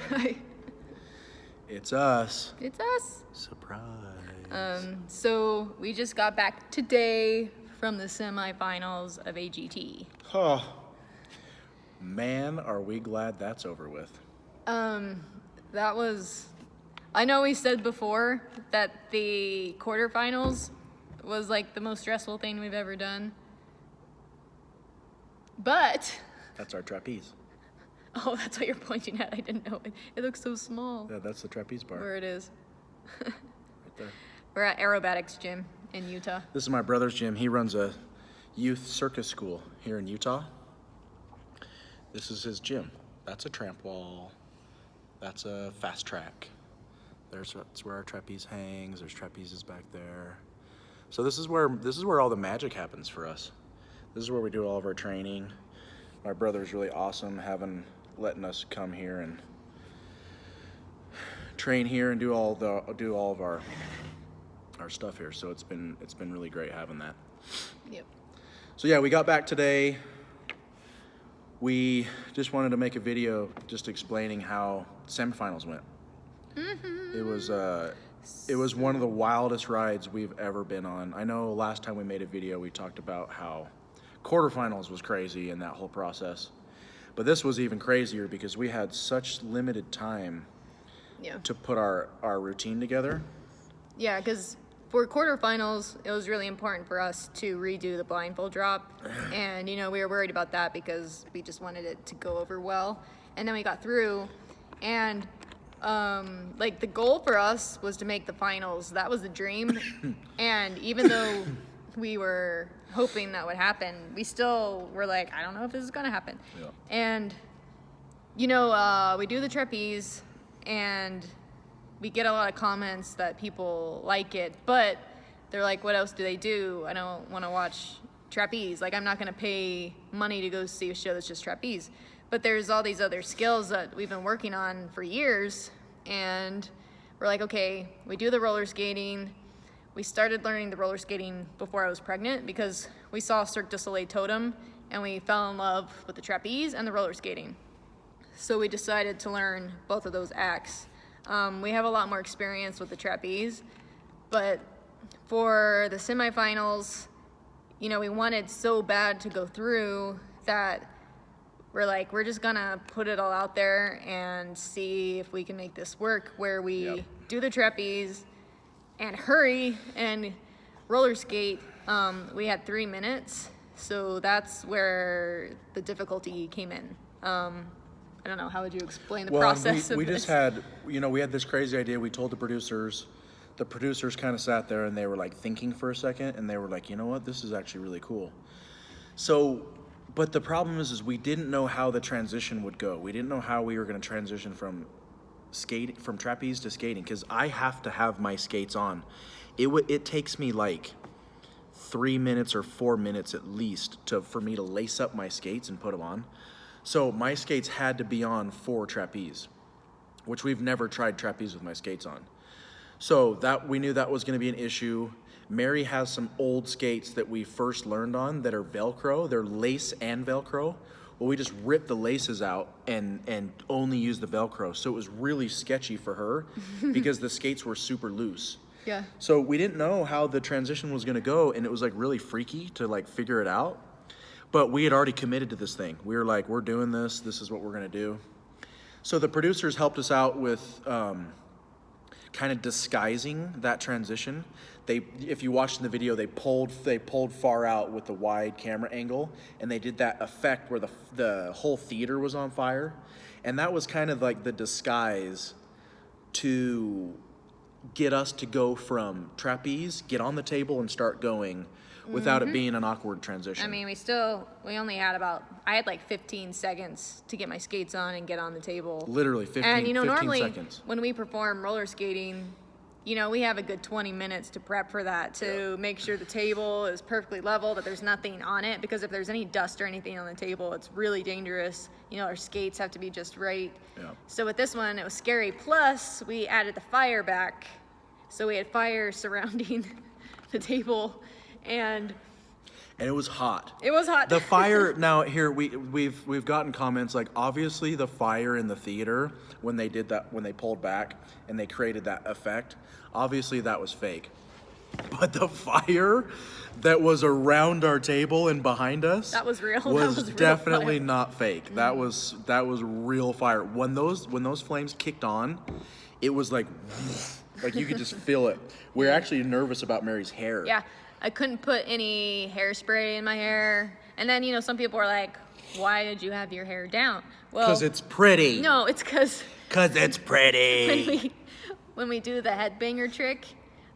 Hi. It's us. It's us. Surprise. So we just got back today from the semifinals of AGT. Oh, man, are we glad that's over with. That was, I know we said before that the quarterfinals was like the most stressful thing we've ever done. But. That's our trapeze. Oh, that's what you're pointing at. I didn't know it. It looks so small. Yeah, that's the trapeze bar. Where it is. Right there. We're at Aerobatics Gym in Utah. This is my brother's gym. He runs a youth circus school here in Utah. This is his gym. That's a tramp wall. That's a fast track. That's where our trapeze hangs. There's trapezes back there. So this is where all the magic happens for us. This is where we do all of our training. My brother's really awesome letting us come here and train here and do all of our stuff here. So it's been really great having that. Yep. So yeah, we got back today. We just wanted to make a video just explaining how semifinals went. Mm-hmm. It was one of the wildest rides we've ever been on. I know last time we made a video, we talked about how quarterfinals was crazy and that whole process. But this was even crazier because we had such limited time to put our routine together. Yeah, because for quarterfinals, it was really important for us to redo the blindfold drop. And, we were worried about that because we just wanted it to go over well. And then we got through. And, the goal for us was to make the finals. That was the dream. And even though we were hoping that would happen, we still were like, I don't know if this is going to happen. Yeah. And, we do the trapeze, and we get a lot of comments that people like it, but they're like, what else do they do? I don't want to watch trapeze. Like, I'm not going to pay money to go see a show that's just trapeze. But there's all these other skills that we've been working on for years, and we're like, okay, we do the roller skating. We started learning the roller skating before I was pregnant because we saw Cirque du Soleil Totem, and we fell in love with the trapeze and the roller skating. So we decided to learn both of those acts. We have a lot more experience with the trapeze, but for the semifinals, we wanted so bad to go through that we're like, we're just gonna put it all out there and see if we can make this work, where we do the trapeze and hurry and roller skate. We had 3 minutes, so that's where the difficulty came in. I don't know, how would you explain the process of we this? just had, we had this crazy idea. We told the producers kind of sat there and they were like thinking for a second, and they were like, you know what, this is actually really cool. So, but the problem is we didn't know how the transition would go. We didn't know how we were going to transition from trapeze to skating, because I have to have my skates on. It takes me like 3 minutes or 4 minutes at least for me to lace up my skates and put them on. So my skates had to be on for trapeze, which we've never tried trapeze with my skates on. So we knew that was going to be an issue. Mary has some old skates that we first learned on that are Velcro. They're lace and Velcro. Well, we just ripped the laces out and only used the Velcro. So it was really sketchy for her because the skates were super loose. Yeah. So we didn't know how the transition was going to go, and it was like really freaky to like figure it out. But we had already committed to this thing. We were like, we're doing this. This is what we're going to do. So the producers helped us out with kind of disguising that transition. If you watched in the video, they pulled far out with the wide camera angle, and they did that effect where the whole theater was on fire. And that was kind of like the disguise to get us to go from trapeze, get on the table and start going without it being an awkward transition. I mean, we only had I had like 15 seconds to get my skates on and get on the table. Literally 15 normally, seconds. When we perform roller skating, we have a good 20 minutes to prep for that, to make sure the table is perfectly level, that there's nothing on it, because if there's any dust or anything on the table, it's really dangerous. Our skates have to be just right. Yeah. So with this one, it was scary. Plus, we added the fire back. So we had fire surrounding the table. And And it was hot. It was hot. The fire, now here, we've gotten comments like, obviously the fire in the theater, when they did that, when they pulled back and they created that effect, obviously that was fake. But the fire that was around our table and behind us, that was real. Was, that was real definitely fire. not fake. That was real fire. When those flames kicked on, it was like you could just feel it. We're actually nervous about Mary's hair. Yeah, I couldn't put any hairspray in my hair. And then, some people are like, why did you have your hair down? Well, because it's pretty. No, it's because it's pretty. when we do the headbanger trick,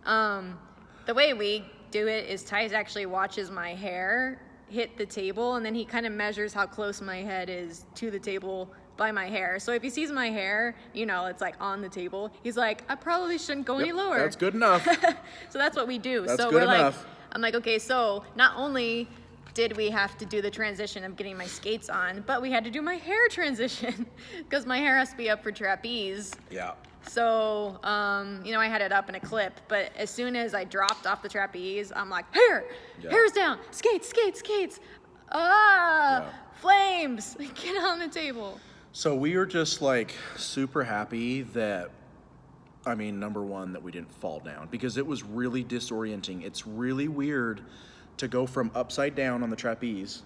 the way we do it is Tyce actually watches my hair hit the table, and then he kind of measures how close my head is to the table by my hair. So if he sees my hair, it's like on the table, he's like, I probably shouldn't go any lower. That's good enough. So that's what we do. That's so good we're enough. like, I'm like, okay, so not only did we have to do the transition of getting my skates on, but we had to do my hair transition because my hair has to be up for trapeze. Yeah. So, I had it up in a clip, but as soon as I dropped off the trapeze, I'm like, hair's down, skates. Flames, get on the table. So we were just like super happy that, number one, that we didn't fall down, because it was really disorienting. It's really weird to go from upside down on the trapeze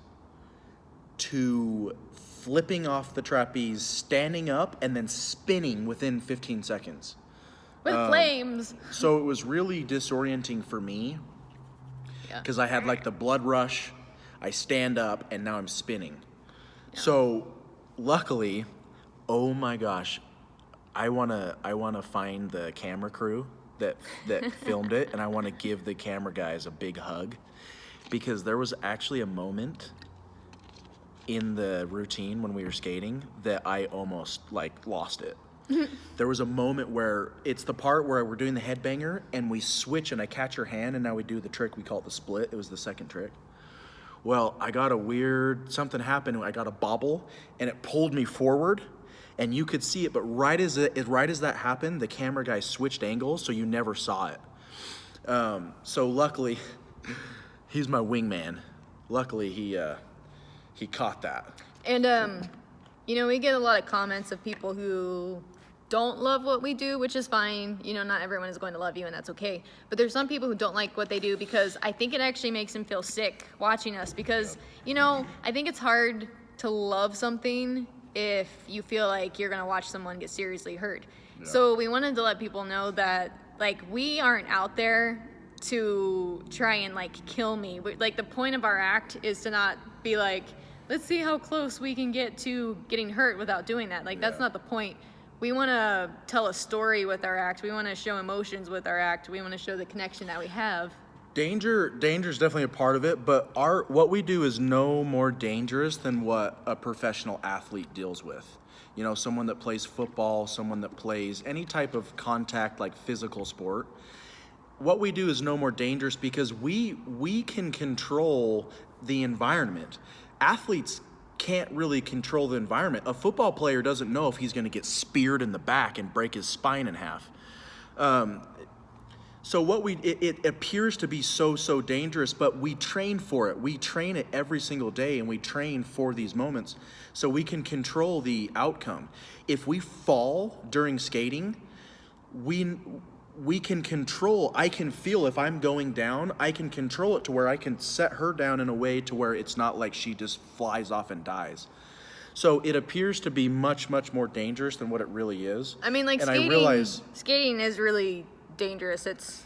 to flipping off the trapeze, standing up, and then spinning within 15 seconds. With flames. So it was really disorienting for me, because I had like the blood rush, I stand up, and now I'm spinning. Yeah. So luckily, oh my gosh, I wanna find the camera crew that filmed it, and I wanna give the camera guys a big hug, because there was actually a moment in the routine when we were skating that I almost lost it. There was a moment where it's the part where we're doing the headbanger and we switch and I catch her hand and now we do the trick. We call it the split. It was the second trick. Well, I got something happened. I got a bobble and it pulled me forward and you could see it. But right as that happened, the camera guy switched angles, so you never saw it. So luckily, he's my wingman. Luckily, he caught that. And, we get a lot of comments of people who don't love what we do, which is fine. Not everyone is going to love you, and that's okay. But there's some people who don't like what they do because I think it actually makes them feel sick watching us because, I think it's hard to love something if you feel like you're going to watch someone get seriously hurt. Yeah. So we wanted to let people know that, we aren't out there to try and, kill me. The point of our act is to not be like, let's see how close we can get to getting hurt without doing that. That's not the point. We want to tell a story with our act. We want to show emotions with our act. We want to show the connection that we have. Danger is definitely a part of it, but what we do is no more dangerous than what a professional athlete deals with. Someone that plays football, someone that plays any type of contact, physical sport. What we do is no more dangerous because we can control the environment. Athletes can't really control the environment. A football player doesn't know if he's going to get speared in the back and break his spine in half. So it appears to be so dangerous, but we train for it. We train it every single day, and we train for these moments so we can control the outcome. If we fall during skating, we can control. I can feel if I'm going down, I can control it to where I can set her down in a way to where it's not like she just flies off and dies. So it appears to be much more dangerous than what it really is. Skating is really dangerous. It's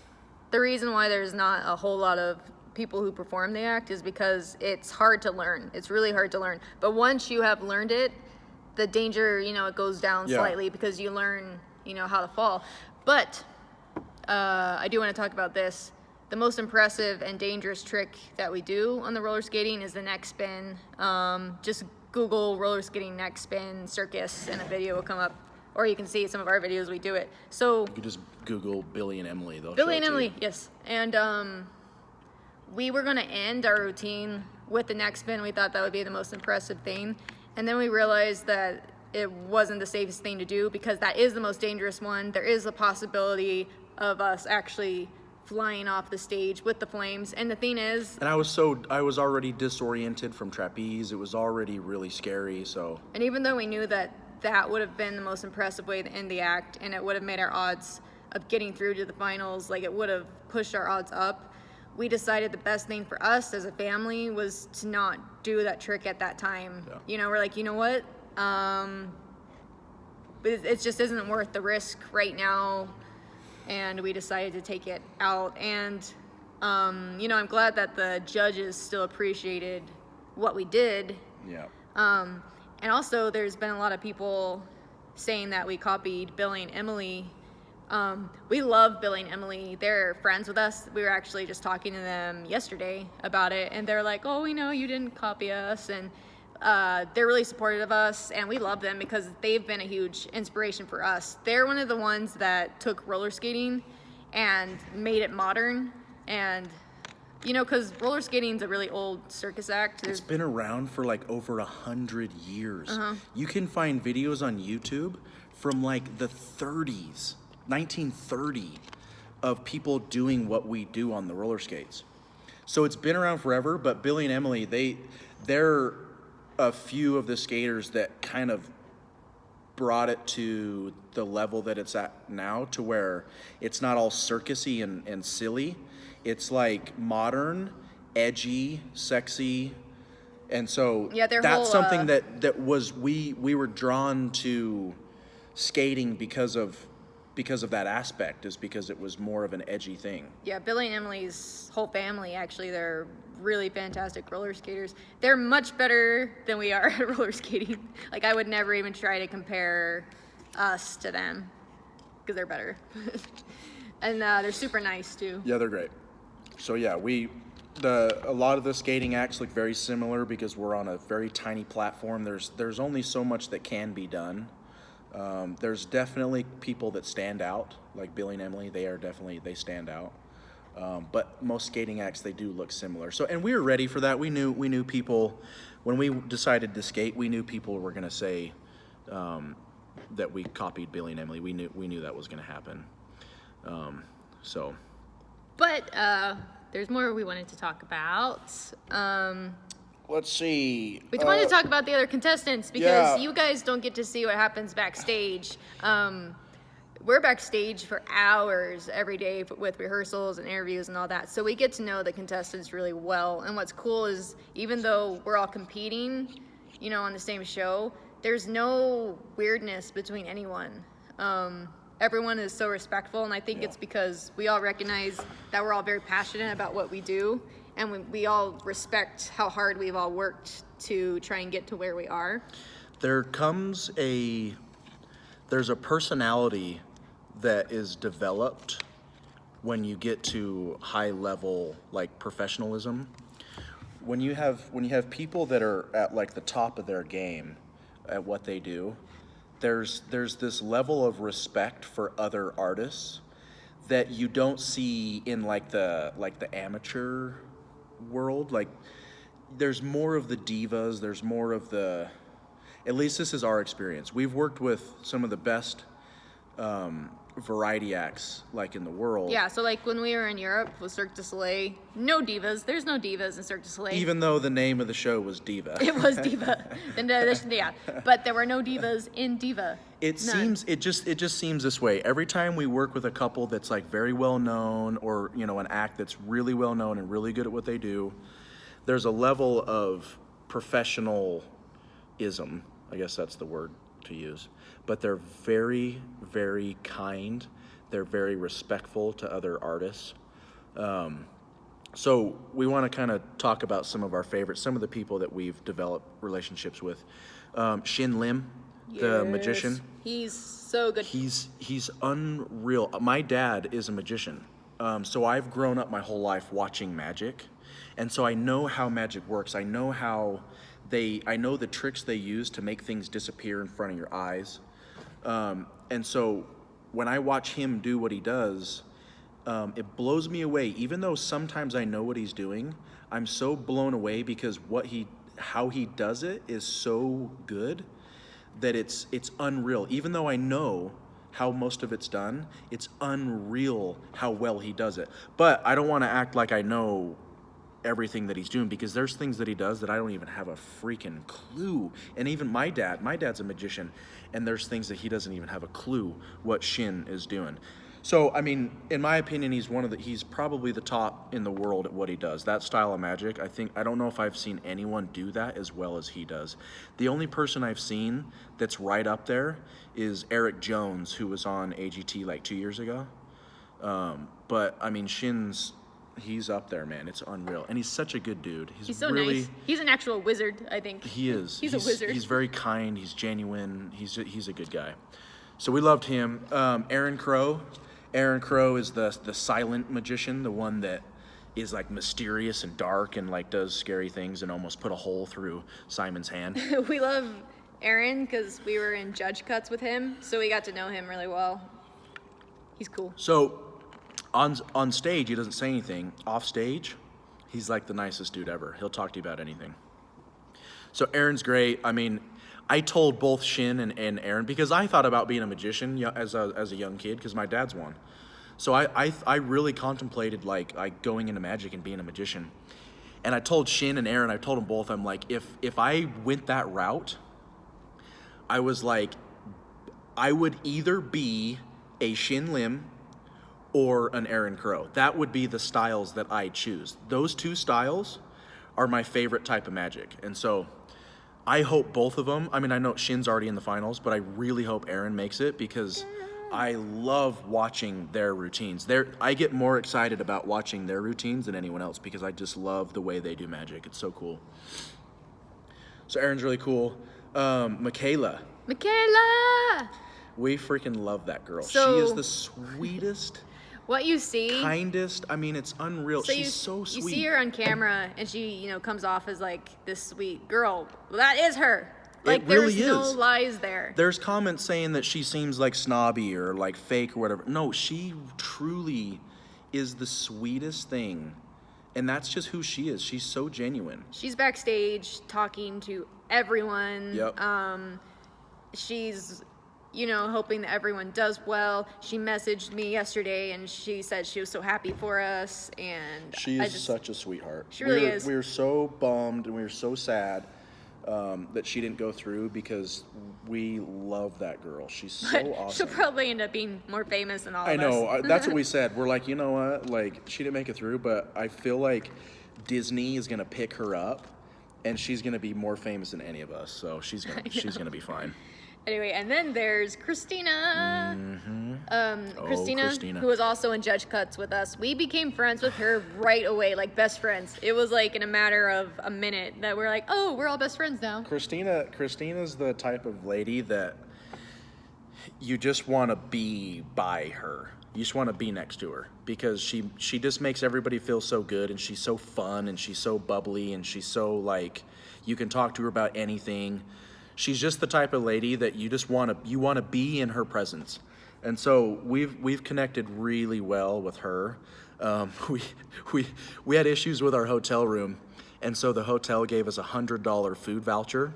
the reason why there's not a whole lot of people who perform the act is because it's hard to learn. It's really hard to learn. But once you have learned it, the danger, it goes down slightly because you learn, how to fall. But I do want to talk about this. The most impressive and dangerous trick that we do on the roller skating is the neck spin. Just Google roller skating neck spin circus and a video will come up. Or you can see some of our videos, we do it. So you can just Google Billy and Emily. Billy and Emily, yes. And we were going to end our routine with the neck spin. We thought that would be the most impressive thing. And then we realized that it wasn't the safest thing to do because that is the most dangerous one. There is a possibility of us actually flying off the stage with the flames. And the thing is, And I was already disoriented from trapeze. It was already really scary. So. and even though we knew that that would have been the most impressive way to end the act, and it would have made our odds of getting through to the finals, like it would have pushed our odds up, we decided the best thing for us as a family was to not do that trick at that time. Yeah. You know, we're like, you know what? It just isn't worth the risk right now. And we decided to take it out. And, you know, I'm glad that the judges still appreciated what we did. Yeah. And also, there's been a lot of people saying that we copied Billy and Emily. We love Billy and Emily. They're friends with us. We were actually just talking to them yesterday about it, and they're like, oh, we know you didn't copy us. And they're really supportive of us, and we love them because they've been a huge inspiration for us. They're one of the ones that took roller skating and made it modern. And you know, because roller skating is a really old circus act. It's been around for like over 100 years. Uh-huh. You can find videos on YouTube from like the 30s, 1930, of people doing what we do on the roller skates. So it's been around forever, but Billy and Emily, they're a few of the skaters that kind of brought it to the level that it's at now, to where it's not all circusy and silly. It's like modern, edgy, sexy, and so Yeah, their that's whole, something that was we were drawn to skating because of that aspect, is because it was more of an edgy thing. Yeah, Billy and Emily's whole family, actually, they're really fantastic roller skaters. They're much better than we are at roller skating. Like, I would never even try to compare us to them because they're better. And they're super nice, too. Yeah, they're great. So yeah, a lot of the skating acts look very similar because we're on a very tiny platform. There's only so much that can be done. There's definitely people that stand out, like Billy and Emily. They stand out. But most skating acts, they do look similar. So, and we were ready for that. We knew people when we decided to skate. We knew people were going to say that we copied Billy and Emily. We knew that was going to happen. So. But there's more we wanted to talk about. Let's see. We wanted to talk about the other contestants because Yeah. you guys don't get to see what happens backstage. We're backstage for hours every day with rehearsals and interviews and all that. So we get to know the contestants really well. And what's cool is even though we're all competing, you know, on the same show, there's no weirdness between anyone. Everyone is so respectful, and I think it's because we all recognize that we're all very passionate about what we do, and we all respect how hard we've all worked to try and get to where we are. There's a personality that is developed when you get to high level, like professionalism. When you have people that are at like the top of their game at what they do, there's this level of respect for other artists that you don't see in like the amateur world. Like there's more of the divas, there's more of the, at least this is our experience. We've worked with some of the best variety acts like in the world. Yeah, so like when we were in Europe with Cirque du Soleil, no divas. There's no divas in Cirque du Soleil. Even though the name of the show was Diva. It was Diva. Yeah, but there were no divas in Diva. It just seems this way. Every time we work with a couple that's like very well known, or you know, an act that's really well known and really good at what they do, there's a level of professionalism, I guess that's the word to use. But they're very, very kind. They're very respectful to other artists. So we want to kind of talk about some of our favorites, some of the people that we've developed relationships with. Shin Lim, the magician. He's so good. He's unreal. My dad is a magician. So I've grown up my whole life watching magic. And so I know how magic works. I know the tricks they use to make things disappear in front of your eyes. And so when I watch him do what he does, it blows me away. Even though sometimes I know what he's doing, I'm so blown away because how he does it is so good that it's unreal. Even though I know how most of it's done, it's unreal how well he does it. But I don't want to act like I know everything that he's doing, because there's things that he does that I don't even have a freaking clue. And even my dad's a magician, and there's things that he doesn't even have a clue what Shin is doing. So, I mean, in my opinion, he's probably the top in the world at what he does. That style of magic, I don't know if I've seen anyone do that as well as he does. The only person I've seen that's right up there is Eric Jones, who was on AGT like 2 years ago. But I mean, he's up there, man. It's unreal. And he's such a good dude. He's so nice. He's an actual wizard, I think. He is. He's a wizard. He's very kind. He's genuine. He's a good guy. So we loved him. Aaron Crow. Aaron Crow is the silent magician, the one that is like mysterious and dark and like does scary things and almost put a hole through Simon's hand. We love Aaron because we were in judge cuts with him, so we got to know him really well. He's cool. So on stage, he doesn't say anything. Off stage, he's like the nicest dude ever. He'll talk to you about anything. So Aaron's great. I mean, I told both Shin and Aaron, because I thought about being a magician as a young kid, because my dad's one. So I really contemplated like going into magic and being a magician. And I told Shin and Aaron, I told them both, I'm like, if I went that route, I was like, I would either be a Shin Lim or an Aaron Crow. That would be the styles that I choose. Those two styles are my favorite type of magic. And so I hope both of them, I mean, I know Shin's already in the finals, but I really hope Aaron makes it, because I love watching their routines. I get more excited about watching their routines than anyone else, because I just love the way they do magic. It's so cool. So Aaron's really cool. Michaela. We freaking love that girl. So, she is the sweetest, what you see, kindest. I mean, it's unreal. So she's so sweet. You see her on camera, and she, comes off as like this sweet girl. Well, that is her. Like, it really there's no is. lies there. There's comments saying that she seems like snobby or like fake or whatever. No, she truly is the sweetest thing. And that's just who she is. She's so genuine. She's backstage talking to everyone. Yep. She's, hoping that everyone does well. She messaged me yesterday, and she said she was so happy for us. And she is such a sweetheart. She really is. We were so bummed and we were so sad that she didn't go through, because we love that girl. She's so awesome. She'll probably end up being more famous than all of us. I know. That's what we said. We're like, you know what? Like, she didn't make it through, but I feel like Disney is going to pick her up, and she's going to be more famous than any of us. So she's going to be fine. Anyway, and then there's Christina. Mm-hmm. Christina, who was also in judge cuts with us. We became friends with her right away, like best friends. It was like in a matter of a minute that we're like, oh, we're all best friends now. Christina's the type of lady that you just want to be by her. You just want to be next to her, because she just makes everybody feel so good, and she's so fun, and she's so bubbly, and she's so like, you can talk to her about anything. She's just the type of lady that you just want to be in her presence. And so we've connected really well with her. We had issues with our hotel room, and so the hotel gave us $100 food voucher.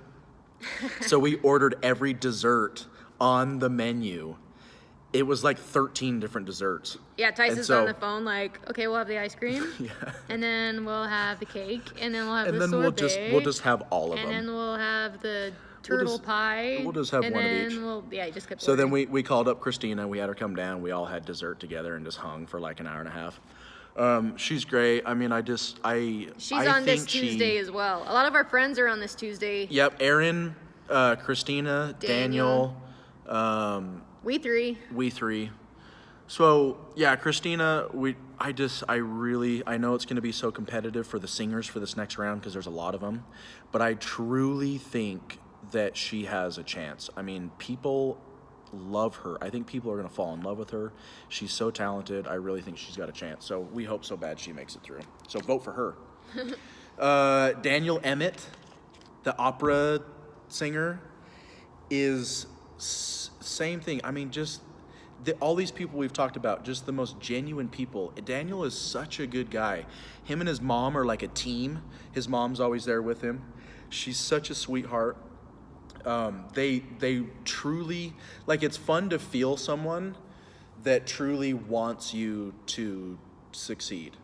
So we ordered every dessert on the menu. It was like 13 different desserts. Yeah, Tyson's on the phone like, okay, we'll have the ice cream. Yeah. And then we'll have the cake. And then we'll have and the then sorbet. we'll just have all of them. And then we'll have the turtle pie. We'll just have one of each. He just kept So ordering. then we called up Christina. We had her come down. We all had dessert together and just hung for like an hour and a half. She's great. I mean, She's on this Tuesday as well. A lot of our friends are on this Tuesday. Yep, Aaron, Christina, Daniel. We three. So yeah, Christina, I know it's going to be so competitive for the singers for this next round, because there's a lot of them, but I truly think that she has a chance. I mean, people love her. I think people are going to fall in love with her. She's so talented. I really think she's got a chance. So we hope so bad she makes it through. So vote for her. Daniel Emmett, the opera singer, is same thing. I mean, just all these people we've talked about, just the most genuine people. Daniel is such a good guy. Him and his mom are like a team. His mom's always there with him. She's such a sweetheart. They truly, like, it's fun to feel someone that truly wants you to succeed.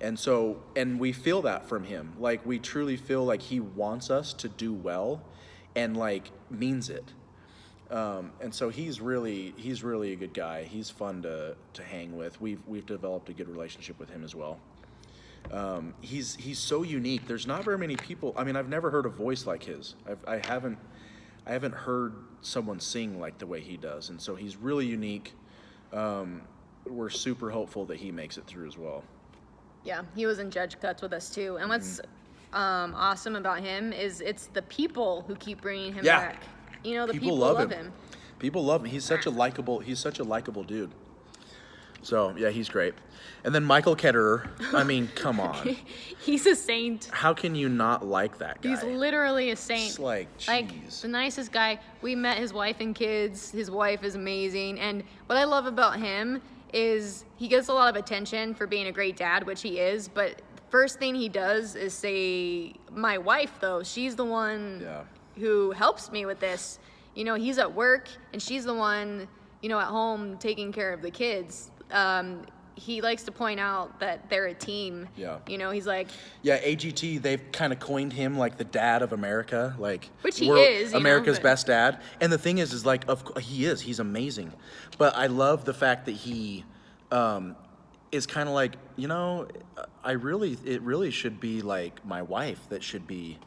And we feel that from him. Like, we truly feel like he wants us to do well and, like, means it. And so he's really a good guy. He's fun to hang with. We've developed a good relationship with him as well. He's so unique. There's not very many people. I mean, I've never heard a voice like his. I haven't heard someone sing like the way he does. And so he's really unique. We're super hopeful that he makes it through as well. Yeah, he was in Judge Cuts with us too. And what's awesome about him is it's the people who keep bringing him back. You know, the people love him. People love him. He's such a likable dude. So, yeah, he's great. And then Michael Ketterer, I mean, come on. He's a saint. How can you not like that guy? He's literally a saint. It's like, jeez. Like, the nicest guy. We met his wife and kids. His wife is amazing. And what I love about him is he gets a lot of attention for being a great dad, which he is, but first thing he does is say, my wife, though, she's the one who helps me with this. You know, he's at work, and she's the one, you know, at home taking care of the kids. He likes to point out that they're a team. Yeah. You know, he's like... Yeah, AGT, they've kind of coined him like the dad of America. Like, which he is. America's best dad. And the thing is like, he's amazing. But I love the fact that he is kind of like, you know, it really should be like my wife that should be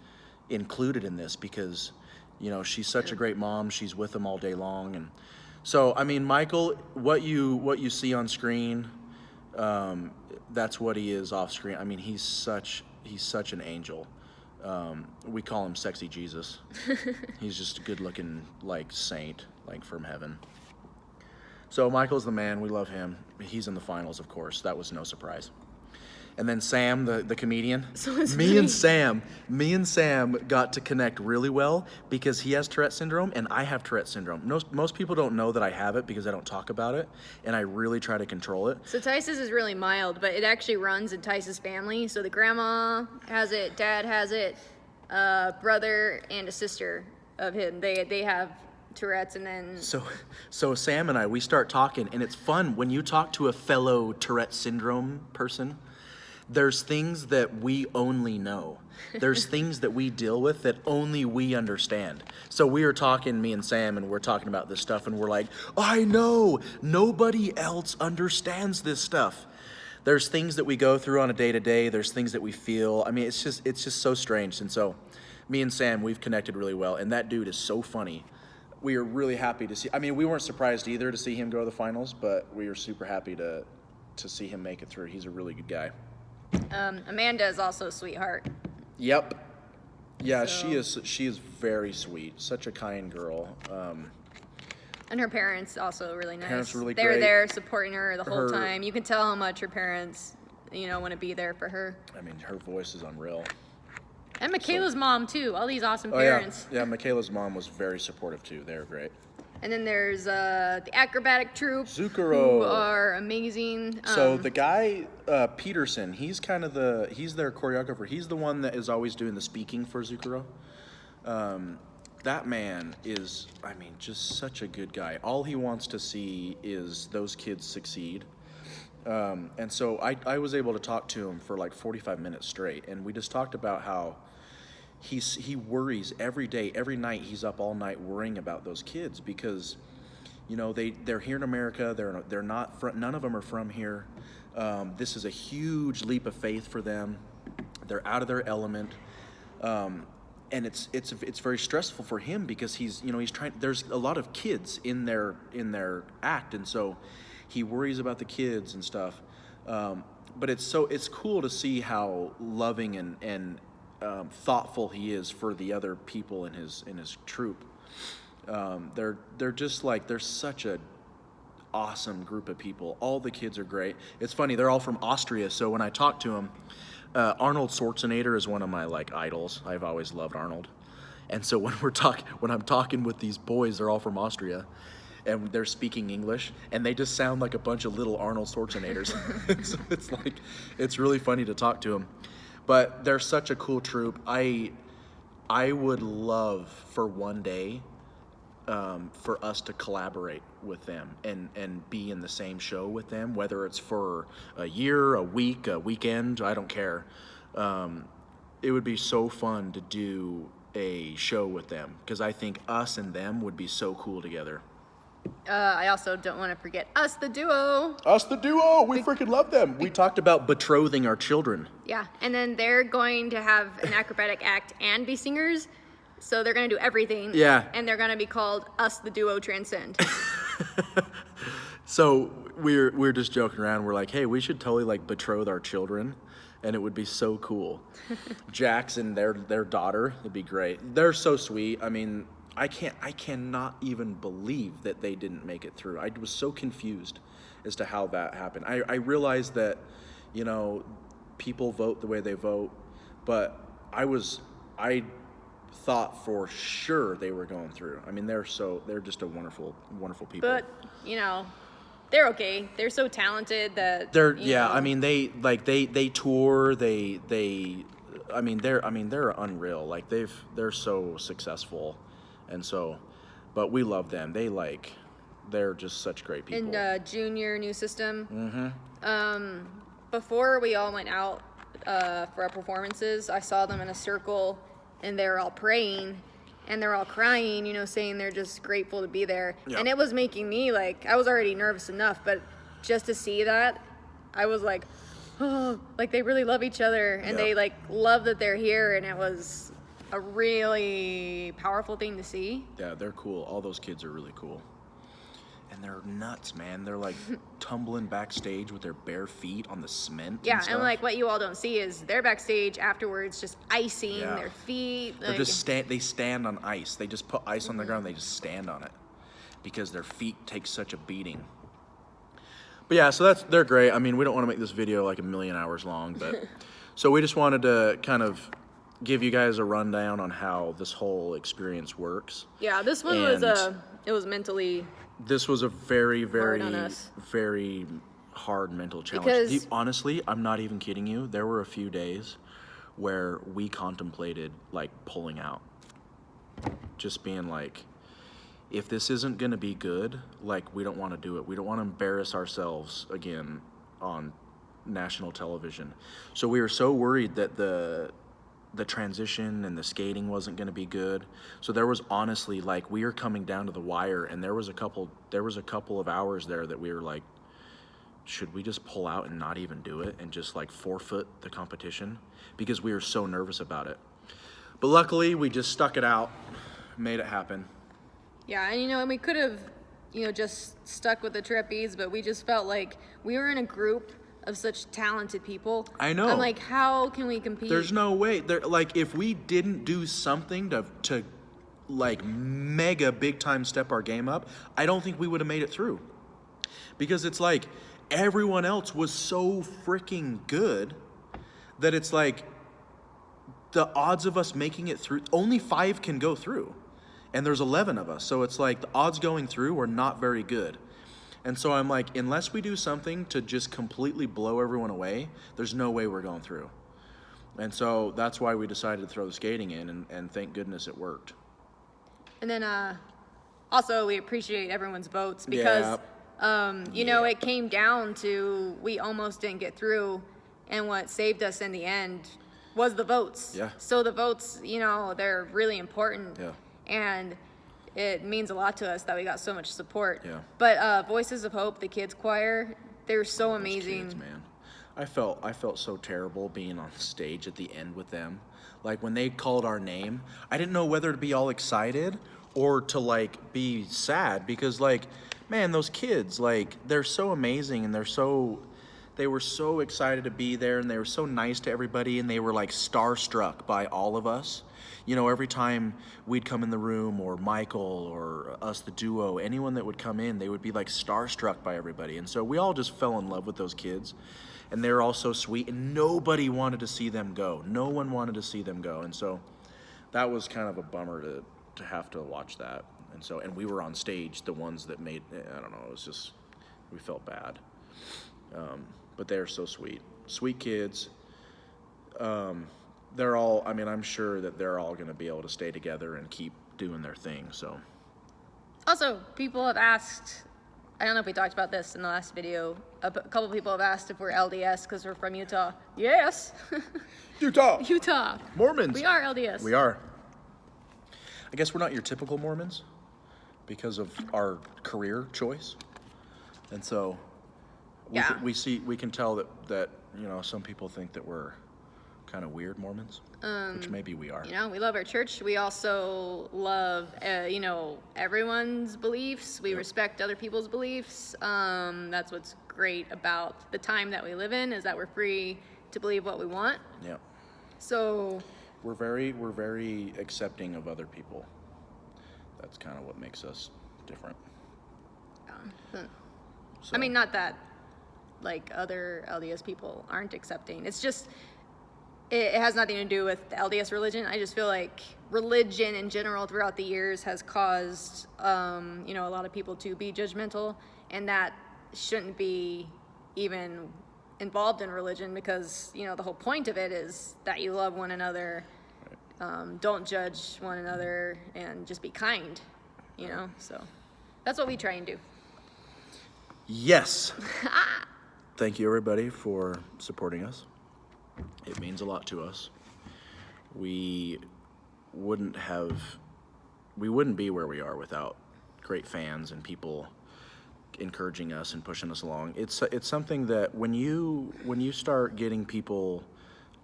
included in this because, you know, she's such a great mom. She's with him all day long. And so, I mean, Michael, what you see on screen... that's what he is off screen. I mean, he's such an angel. We call him Sexy Jesus. He's just a good looking, like, saint, like, from heaven. So Michael's the man. We love him. He's in the finals, of course. That was no surprise. And then Sam, the comedian. So me and Sam got to connect really well because he has Tourette syndrome and I have Tourette syndrome. Most people don't know that I have it because I don't talk about it, and I really try to control it. So Tyce's is really mild, but it actually runs in Tyce's family. So the grandma has it, dad has it, brother and a sister of him. They have Tourette's, and then... So Sam and I, we start talking, and it's fun when you talk to a fellow Tourette syndrome person. There's things that we only know. There's things that we deal with that only we understand. So we were talking, me and Sam, and we're talking about this stuff, and we're like, I know, nobody else understands this stuff. There's things that we go through on a day-to-day. There's things that we feel. I mean, it's just so strange. And so me and Sam, we've connected really well, and that dude is so funny. We are really happy to see. I mean, we weren't surprised either to see him go to the finals, but we were super happy to see him make it through. He's a really good guy. Amanda is also a sweetheart. Yep. Yeah, so. She is very sweet. Such a kind girl. And her parents also really nice. Parents really They're great. There supporting her the whole time. You can tell how much her parents, you know, want to be there for her. I mean, her voice is unreal. And Michaela's mom too. All these awesome parents. Yeah, Michaela's mom was very supportive too. They were great. And then there's the acrobatic troupe, Zucchero, who are amazing. So the guy Peterson, he's their choreographer. He's the one that is always doing the speaking for Zucchero. That man is, I mean, just such a good guy. All he wants to see is those kids succeed. And so I was able to talk to him for like 45 minutes straight, and we just talked about how he worries every day, every night. He's up all night worrying about those kids because, you know, they're here in America. They're not none of them are from here. This is a huge leap of faith for them. They're out of their element, and it's very stressful for him because he's trying. There's a lot of kids in their act, and so he worries about the kids and stuff. But it's cool to see how loving and thoughtful he is for the other people in his troupe. They're just like, they're such a awesome group of people. All the kids are great. It's funny, they're all from Austria, so when I talk to them, Arnold Schwarzenegger is one of my like idols. I've always loved Arnold. And so when I'm talking with these boys, they're all from Austria, and they're speaking English, and they just sound like a bunch of little Arnold Schwarzeneggers. So it's really funny to talk to them. But they're such a cool troupe. I would love for one day for us to collaborate with them and be in the same show with them, whether it's for a year, a week, a weekend, I don't care. It would be so fun to do a show with them because I think us and them would be so cool together. I also don't want to forget us, the duo. Us, the duo, we freaking love them. We talked about betrothing our children. Yeah, and then they're going to have an acrobatic act and be singers, so they're going to do everything. Yeah. And they're going to be called us, the duo Transcend. So we're just joking around. We're like, hey, we should totally like betroth our children, and it would be so cool. Jax and their daughter, it'd be great. They're so sweet. I mean, I cannot even believe that they didn't make it through. I was so confused as to how that happened. I realized that, you know, people vote the way they vote, but I thought for sure they were going through. I mean, they're just a wonderful people. But, you know, they're okay. They're so talented that I mean, they tour, they're unreal. Like they're so successful. And so, but we love them. They're just such great people. And Junior, New System. Before we all went out for our performances, I saw them in a circle, and they were all praying, and they're all crying, you know, saying they're just grateful to be there. Yep. And it was making me, like, I was already nervous enough, but just to see that, I was like, oh, like they really love each other, and they like love that they're here, and it was a really powerful thing to see. Yeah, they're cool. All those kids are really cool. And they're nuts, man. They're like tumbling backstage with their bare feet on the cement. Yeah, and stuff. and like what you all don't see is they're backstage afterwards just icing their feet. They're just they stand on ice. They just put ice on the ground, they just stand on it because their feet take such a beating. But yeah, so they're great. I mean, we don't want to make this video like a million hours long, but so we just wanted to kind of give you guys a rundown on how this whole experience works. Yeah, this one was mentally. This was a very, very, hard on us. very hard mental challenge. Because honestly, I'm not even kidding you. There were a few days where we contemplated like pulling out, just being like, if this isn't gonna be good, like we don't want to do it. We don't want to embarrass ourselves again on national television. So we were so worried that the transition and the skating wasn't going to be good. So there was honestly like we were coming down to the wire, and there was a couple of hours there that we were like, should we just pull out and not even do it and just like forfeit the competition, because we were so nervous about it. But luckily we just stuck it out, made it happen. Yeah, and you know, and we could have, you know, just stuck with the trapeze, but we just felt like we were in a group of such talented people. I know. I'm like, how can we compete? There's no way. Like if we didn't do something to like mega big time step our game up, I don't think we would have made it through. Because it's like everyone else was so freaking good that it's like the odds of us making it through, only 5 can go through. And there's 11 of us. So it's like the odds going through were not very good. And so I'm like, unless we do something to just completely blow everyone away, there's no way we're going through. And so that's why we decided to throw the skating in, and thank goodness it worked. And then also we appreciate everyone's votes because, you know, it came down to we almost didn't get through, and what saved us in the end was the votes. Yeah. So the votes, you know, they're really important. Yeah. And it means a lot to us that we got so much support. Yeah. But Voices of Hope, the kids choir, they're so amazing. Kids, man. I felt so terrible being on stage at the end with them. Like when they called our name, I didn't know whether to be all excited or to like be sad, because like, man, those kids, like they're so amazing, and they were so excited to be there, and they were so nice to everybody, and they were like starstruck by all of us. You know, every time we'd come in the room, or Michael or us, the duo, anyone that would come in, they would be like starstruck by everybody. And so we all just fell in love with those kids, and they're all so sweet, and nobody wanted to see them go. No one wanted to see them go. And so that was kind of a bummer to have to watch that. And we were on stage, the ones that made, I don't know, it was just, we felt bad. But they're so sweet. Sweet kids. they're all, I mean, I'm sure that they're all going to be able to stay together and keep doing their thing, so. Also, people have asked, I don't know if we talked about this in the last video, a couple people have asked if we're LDS because we're from Utah. Yes! Utah! Utah! Mormons! We are LDS. We are. I guess we're not your typical Mormons because of our career choice. And so we can tell that you know, some people think that we're kind of weird Mormons, which maybe we are. You know, we love our church. We also love, you know, everyone's beliefs. We respect other people's beliefs. That's what's great about the time that we live in, is that we're free to believe what we want. Yeah. So We're very accepting of other people. That's kind of what makes us different. So, I mean, not that like other LDS people aren't accepting. It's just, it has nothing to do with the LDS religion. I just feel like religion in general throughout the years has caused, you know, a lot of people to be judgmental, and that shouldn't be even involved in religion, because, you know, the whole point of it is that you love one another, don't judge one another, and just be kind, you know? So that's what we try and do. Yes. Thank you, everybody, for supporting us. It means a lot to us. We wouldn't be where we are without great fans and people encouraging us and pushing us along. It's something that when you start getting people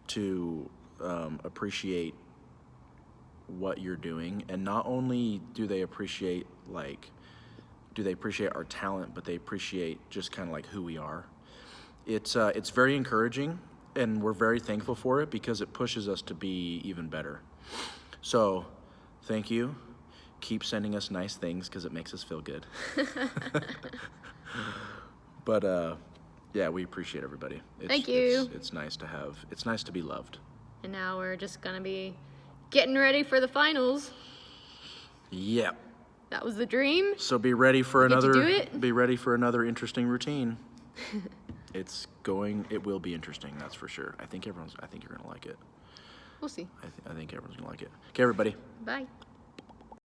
to appreciate what you're doing, and not only do they appreciate our talent, but they appreciate just kind of like who we are. It's very encouraging, and we're very thankful for it because it pushes us to be even better. So, thank you. Keep sending us nice things because it makes us feel good. But yeah, we appreciate everybody. Thank you. It's nice to be loved. And now we're just gonna be getting ready for the finals. Yeah. That was the dream. So be ready for to do another. it. Be ready for another interesting routine. It will be interesting, that's for sure. I think you're gonna like it. We'll see. I think everyone's gonna like it. Okay, everybody. Bye.